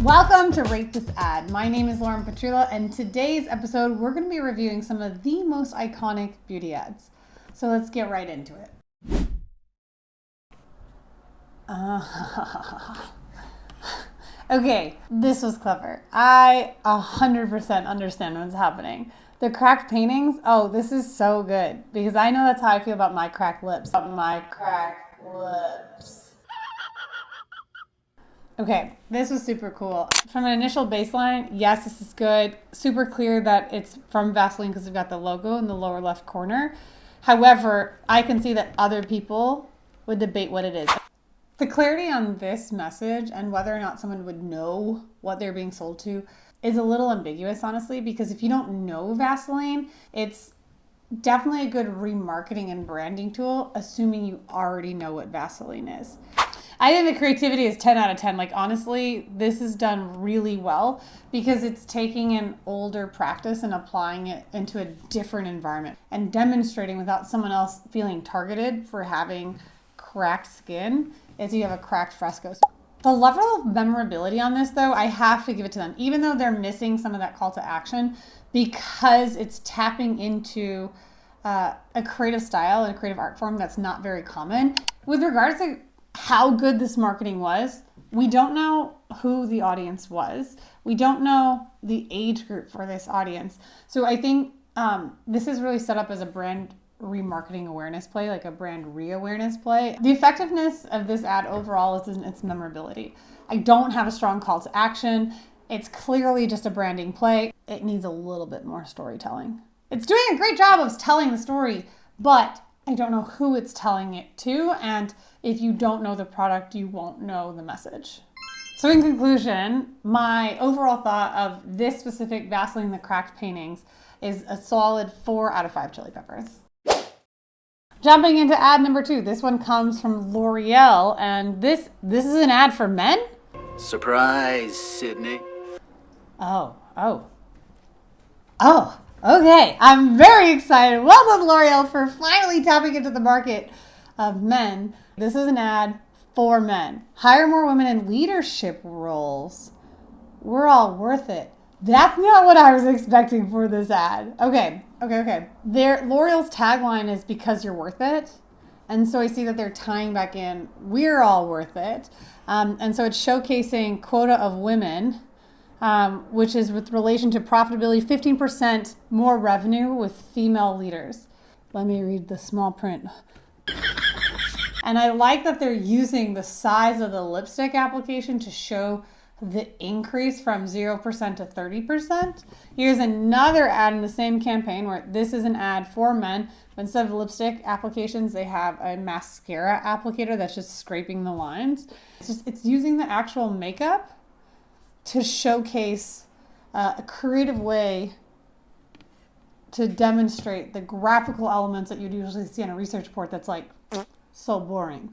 Welcome to Rate This Ad. My name is Lauren Petrullo, and today's episode we're going to be reviewing some of the most iconic beauty ads. So let's get right into it. Okay, this was clever. I 100% understand what's happening. The cracked paintings, oh, this is so good because I know that's how I feel about my cracked lips. Okay, this was super cool. From an initial baseline, yes, this is good. Super clear that it's from Vaseline because we've got the logo in the lower left corner. However, I can see that other people would debate what it is. The clarity on this message and whether or not someone would know what they're being sold to is a little ambiguous, honestly, because if you don't know Vaseline, it's definitely a good remarketing and branding tool, assuming you already know what Vaseline is. I think the creativity is 10 out of 10. Like, honestly, this is done really well because it's taking an older practice and applying it into a different environment and demonstrating without someone else feeling targeted for having cracked skin as you have a cracked fresco. The level of memorability on this, though, I have to give it to them, even though they're missing some of that call to action, because it's tapping into a creative style and a creative art form that's not very common. With regards to how good this marketing was, we don't know who the audience was. We don't know the age group for this audience. So I think this is really set up as a brand remarketing awareness play, like a brand re-awareness play. The effectiveness of this ad overall is in its memorability. I don't have a strong call to action. It's clearly just a branding play. It needs a little bit more storytelling. It's doing a great job of telling the story, but I don't know who it's telling it to, and if you don't know the product, you won't know the message. So in conclusion, my overall thought of this specific Vaseline the Cracked paintings is a solid 4 out of 5 chili peppers. Jumping into ad number 2, this one comes from L'Oreal, and this is an ad for men? Surprise, Sydney. Oh, okay. I'm very excited. Well done, L'Oreal, for finally tapping into the market of men. This is an ad for men. Hire more women in leadership roles. We're all worth it. That's not what I was expecting for this ad. Okay. L'Oreal's tagline is because you're worth it. And so I see that they're tying back in, we're all worth it. And so it's showcasing quota of women, which is with relation to profitability, 15% more revenue with female leaders. Let me read the small print. And I like that they're using the size of the lipstick application to show the increase from 0% to 30%. Here's another ad in the same campaign where this is an ad for men, but instead of lipstick applications, they have a mascara applicator that's just scraping the lines. It's using the actual makeup to showcase a creative way to demonstrate the graphical elements that you'd usually see on a research report that's like so boring.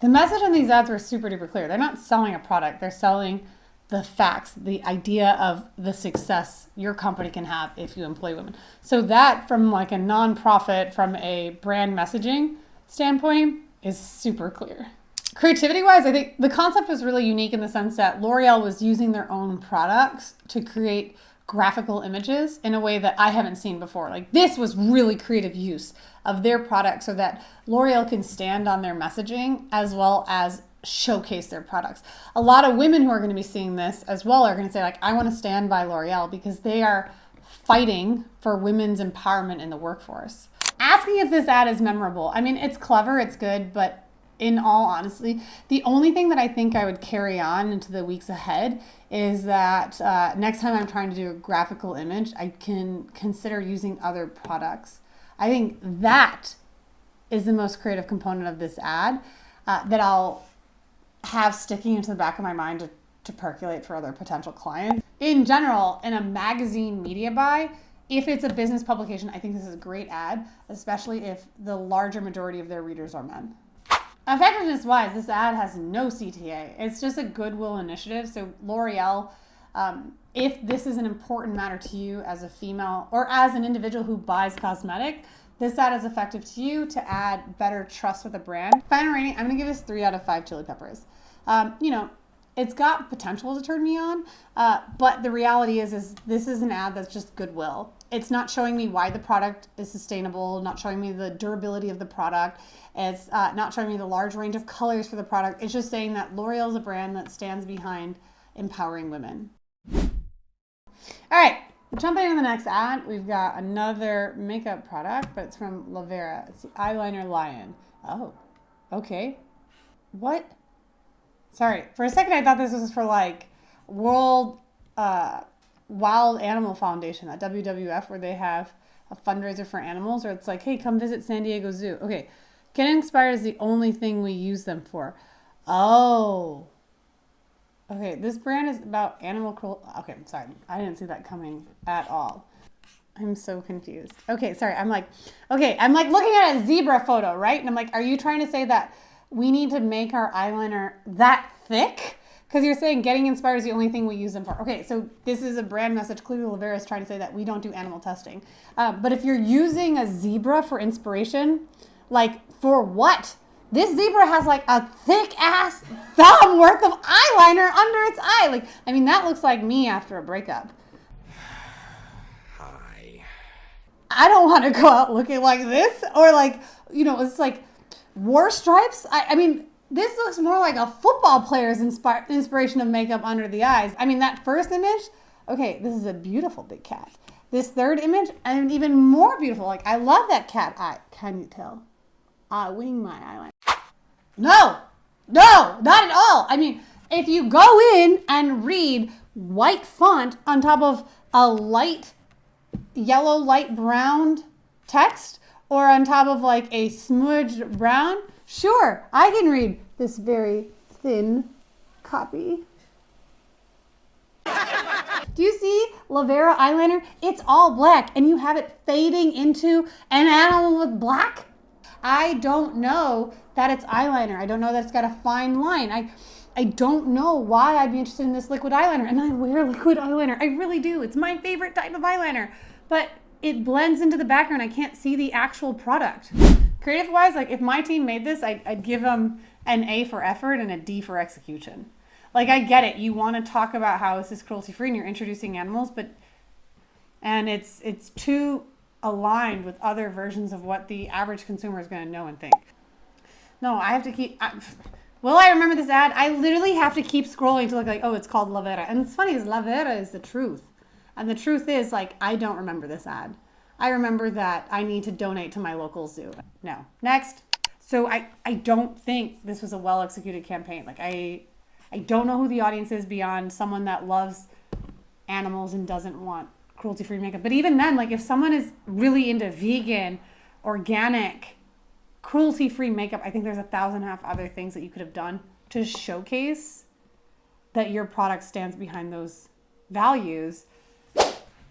The message on these ads were super duper clear. They're not selling a product, they're selling the facts, the idea of the success your company can have if you employ women. So that, from like a nonprofit, from a brand messaging standpoint, is super clear. Creativity-wise, I think the concept was really unique in the sense that L'Oreal was using their own products to create graphical images in a way that I haven't seen before. Like, this was really creative use of their product so that L'Oreal can stand on their messaging as well as showcase their products. A lot of women who are going to be seeing this as well are going to say, like, I want to stand by L'Oreal because they are fighting for women's empowerment in the workforce. Asking if this ad is memorable, I mean, it's clever, it's good, but in all honesty, the only thing that I think I would carry on into the weeks ahead is that next time I'm trying to do a graphical image, I can consider using other products. I think that is the most creative component of this ad that I'll have sticking into the back of my mind to percolate for other potential clients. In general, in a magazine media buy, if it's a business publication, I think this is a great ad, especially if the larger majority of their readers are men. Effectiveness-wise, this ad has no CTA. It's just a goodwill initiative. So L'Oreal, if this is an important matter to you as a female or as an individual who buys cosmetic, this ad is effective to you to add better trust with a brand. Final rating, I'm going to give this 3 out of 5 chili peppers. it's got potential to turn me on. But the reality is this is an ad that's just goodwill. It's not showing me why the product is sustainable, not showing me the durability of the product. It's not showing me the large range of colors for the product. It's just saying that L'Oreal is a brand that stands behind empowering women. All right, jumping into the next ad, we've got another makeup product, but it's from Lavera. It's the eyeliner Lion. Oh, okay. What? Sorry, for a second I thought this was for like World Wild Animal Foundation at WWF, where they have a fundraiser for animals, or it's like, hey, come visit San Diego Zoo. Okay, getting inspired is the only thing we use them for. Oh. Okay, this brand is about animal cruelty. Okay, sorry. I didn't see that coming at all. I'm so confused. Okay, sorry. I'm like looking at a zebra photo, right? And I'm like, are you trying to say that we need to make our eyeliner that thick? Because you're saying getting inspired is the only thing we use them for. Okay, so this is a brand message. Clearly, Lavera is trying to say that we don't do animal testing. But if you're using a zebra for inspiration, like for what? This zebra has like a thick ass thumb worth of eyeliner under its eye. Like, I mean, that looks like me after a breakup. Hi. I don't want to go out looking like this, or like, it's like war stripes. I mean, this looks more like a football player's inspiration of makeup under the eyes. I mean, that first image, okay, this is a beautiful big cat. This third image, and even more beautiful. Like, I love that cat eye. Can you tell? I wing my eyeliner. No, not at all. I mean, if you go in and read white font on top of a light yellow, light brown text, or on top of like a smudged brown, sure, I can read this very thin copy. Do you see Lavera eyeliner? It's all black, and you have it fading into an animal with black? I don't know that it's eyeliner. I don't know that it's got a fine line. I don't know why I'd be interested in this liquid eyeliner. And I wear liquid eyeliner. I really do. It's my favorite type of eyeliner. But it blends into the background. I can't see the actual product. Creative-wise, like if my team made this, I'd give them an A for effort and a D for execution. Like, I get it. You want to talk about how this is cruelty-free and you're introducing animals, and it's too aligned with other versions of what the average consumer is going to know and think. No, I have to keep... will I remember this ad? I literally have to keep scrolling to look like, oh, it's called Lavera. And it's funny, because Lavera is the truth. And the truth is, like, I don't remember this ad. I remember that I need to donate to my local zoo. No. Next. So I don't think this was a well-executed campaign. Like, I don't know who the audience is beyond someone that loves animals and doesn't want cruelty-free makeup. But even then, like if someone is really into vegan, organic, cruelty-free makeup, I think there's 1,000 other things that you could have done to showcase that your product stands behind those values.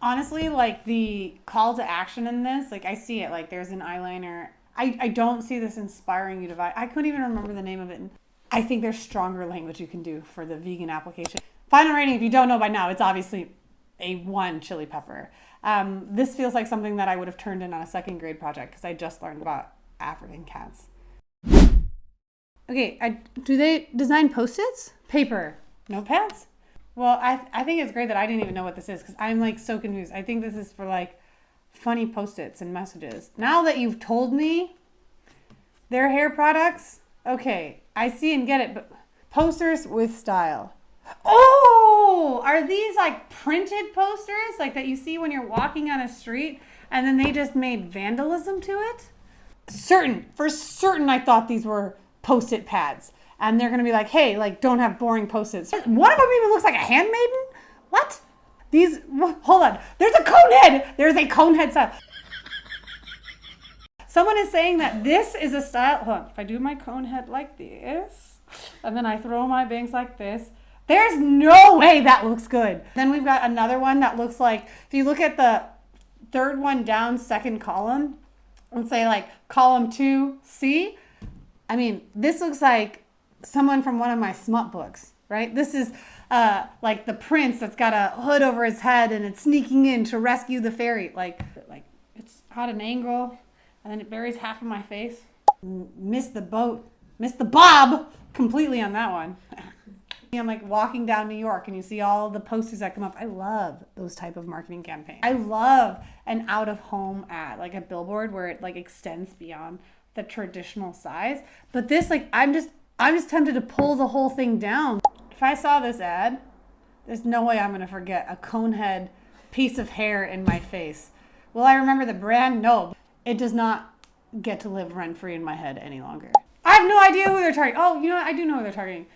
Honestly, like the call to action in this, like I see it, like there's an eyeliner. I don't see this inspiring you to buy. I couldn't even remember the name of it. I think there's stronger language you can do for the vegan application. Final rating, if you don't know by now, it's obviously a 1 chili pepper. This feels like something that I would have turned in on a second grade project because I just learned about African cats. Okay, do they design Post-its? Paper, notepads? Well, I think it's great that I didn't even know what this is because I'm like so confused. I think this is for like funny Post-its and messages. Now that you've told me their hair products, okay, I see and get it, but posters with style. Oh, are these like printed posters like that you see when you're walking on a street and then they just made vandalism to it? For certain I thought these were Post-it pads and they're gonna be like, hey, like don't have boring Post-its. One of them even looks like a handmaiden. What? Hold on, there's a cone head. There's a cone head style. Someone is saying that this is a style. Hold on, if I do my cone head like this and then I throw my bangs like this, there's no way that looks good. Then we've got another one that looks like, if you look at the third one down, second column, let's say like column 2C. I mean, this looks like someone from one of my smut books, right? This is like the prince that's got a hood over his head and it's sneaking in to rescue the fairy. Like it's at an angle and then it buries half of my face. Missed the boat, missed the bob completely on that one. I'm like walking down New York and you see all the posters that come up. I love those type of marketing campaigns. I love an out of home ad, like a billboard where it like extends beyond the traditional size. But this, like, I'm just tempted to pull the whole thing down. If I saw this ad, there's no way I'm going to forget a conehead piece of hair in my face. Will I remember the brand? No. It does not get to live rent-free in my head any longer. I have no idea who they're targeting. Oh, you know what? I do know who they're targeting.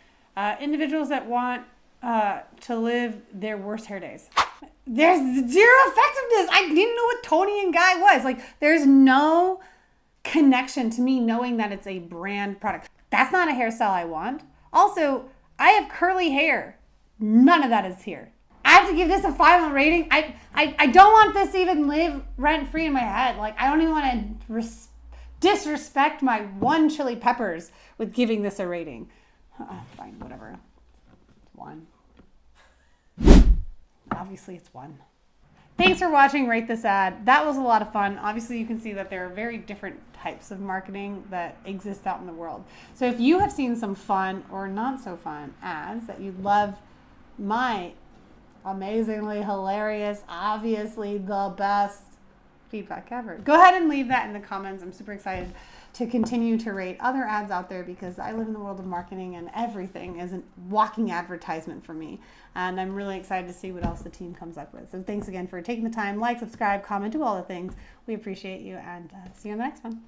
Individuals that want to live their worst hair days. There's zero effectiveness. I didn't know what Tony and Guy was. Like, there's no connection to me knowing that it's a brand product. That's not a hairstyle I want. Also, I have curly hair. None of that is here. I have to give this a 5 rating. I don't want this to even live rent-free in my head. Like, I don't even want to disrespect my one chili peppers with giving this a rating. Fine, whatever. It's 1. Obviously, it's 1. Thanks for watching Rate This Ad. That was a lot of fun. Obviously, you can see that there are very different types of marketing that exist out in the world. So if you have seen some fun or not so fun ads that you love my amazingly hilarious, obviously the best feedback ever, go ahead and leave that in the comments. I'm super excited to continue to rate other ads out there because I live in the world of marketing and everything is a walking advertisement for me. And I'm really excited to see what else the team comes up with. So thanks again for taking the time. Like, subscribe, comment, do all the things. We appreciate you and see you on the next one.